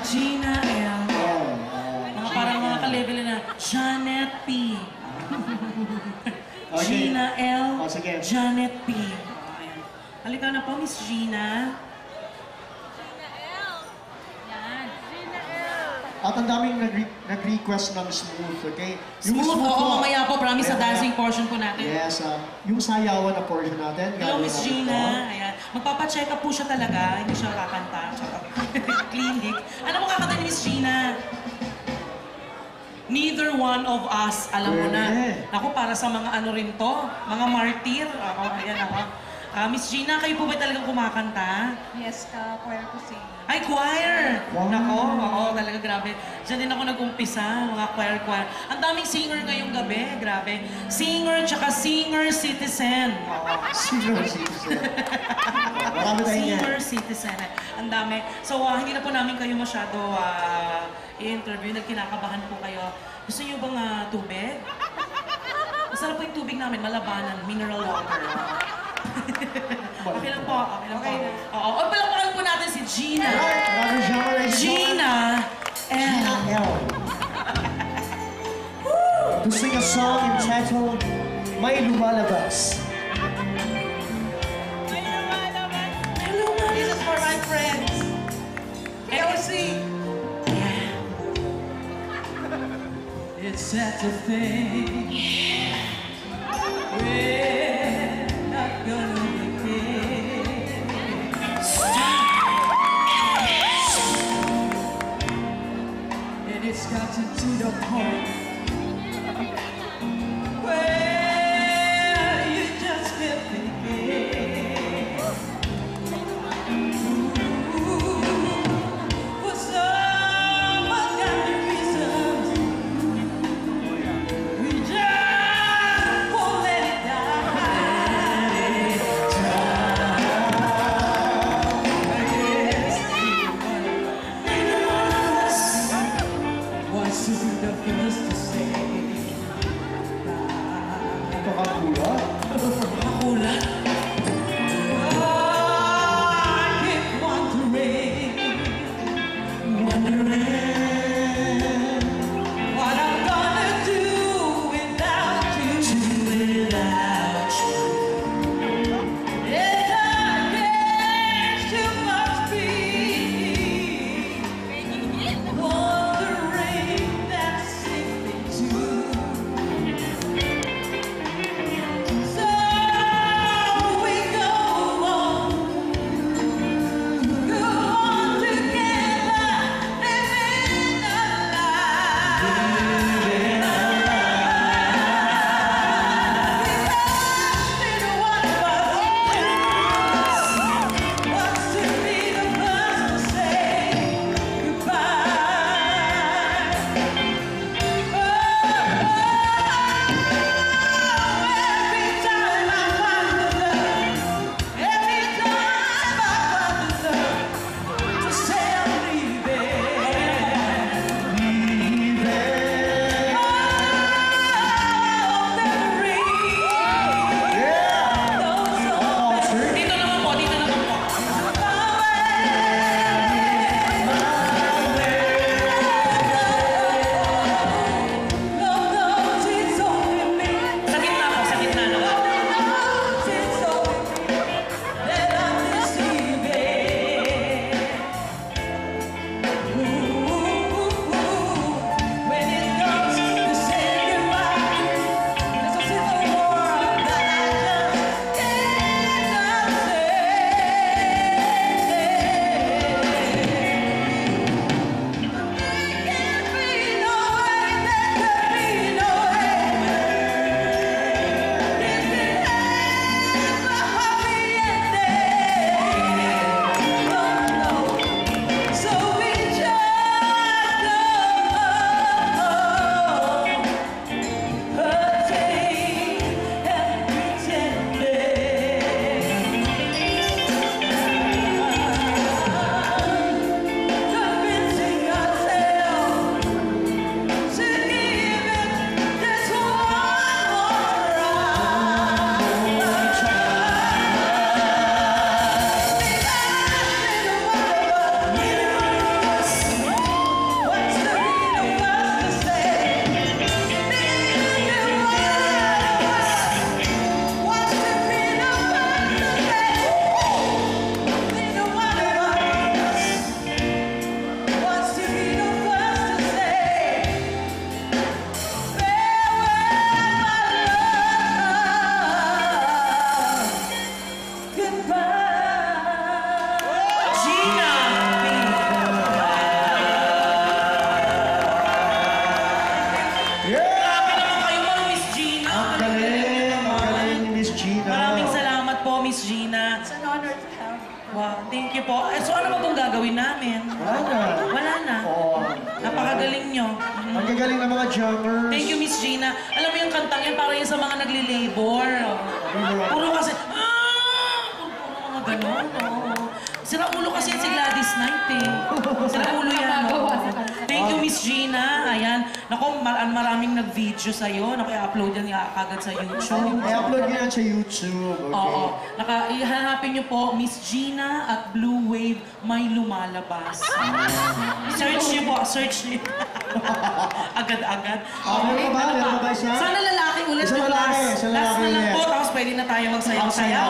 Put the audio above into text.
Gina L. Mga parang mga ka-level na Janet P. Gina L. Janet P. Ayan. Halika na po, Miss Gina. At ang daming nag-request ng smooth, okay? Smooth, oo, mamaya po, promise sa dancing portion po natin. Yes, yung sayawan na portion natin. Hello, Miss Gina. Ayan. Magpapacheck up po siya talaga, hindi siya kakanta. Clinic. Ano mo kakanta ni Miss Gina? Neither one of us, alam mo na. Ako, para sa mga ano rin to, mga martyr. Ako, ayan ako. Miss Gina, kayo po ba talagang kumakanta? Yes, choir ko sing. Ay, choir! Wow. Nako, oo, talaga grabe. Diyan din ako nag-umpisa, mga choir. Ang daming singer ngayong gabi, grabe. Singer, tsaka singer citizen. Singer citizen. Marami tayo yan. Singer citizen. Ang dami. So, hindi na po namin kayo masyado i-interview. Nagkinakabahan po kayo. Gusto niyo bang tubig? Masarap po yung tubig namin, malabanan, mineral water. Okay lang po, okay lang po. Oo, palakpakan po natin si Gina. Gina L. To sing a song entitled May Lumalabas. This is for my friends. LC. It's sad to think we're not gonna make it. And it's gotten to the point where you just can't think for some ungodly reasons, we just won't let it die. Why should we the first to Thank you po. So ano ba pong gagawin namin? Wala na. Wala na. Oo. Napakagaling nyo. Mhm. Ang gagaling ng mga jammers. Thank you, Miss Gina. Alam mo yung kantang yan, para yan sa mga nagli-labor. Puro kasi, puro mga ganon. Oo. Sira ulo kasi yan si Gladys Knight eh. Sira ulo yan. Oo. Thank you, Miss Gina. Ayan. Naku, maraming nag-video sa'yo. Naku, i-upload yan agad sa YouTube. I-upload nyo yan sa YouTube. Okay. Oo. Ihanapin niyo po, Miss Gina at Blue Wave, may lumalabas. Search niyo po, search niyo. Agad-agad. Meron ba? Meron ba ba siya? Sana lalaki ulit. Isa lalaki, Last isa na lalaki lang ulit. po, tapos pwede na tayo magsayaw-sayaw.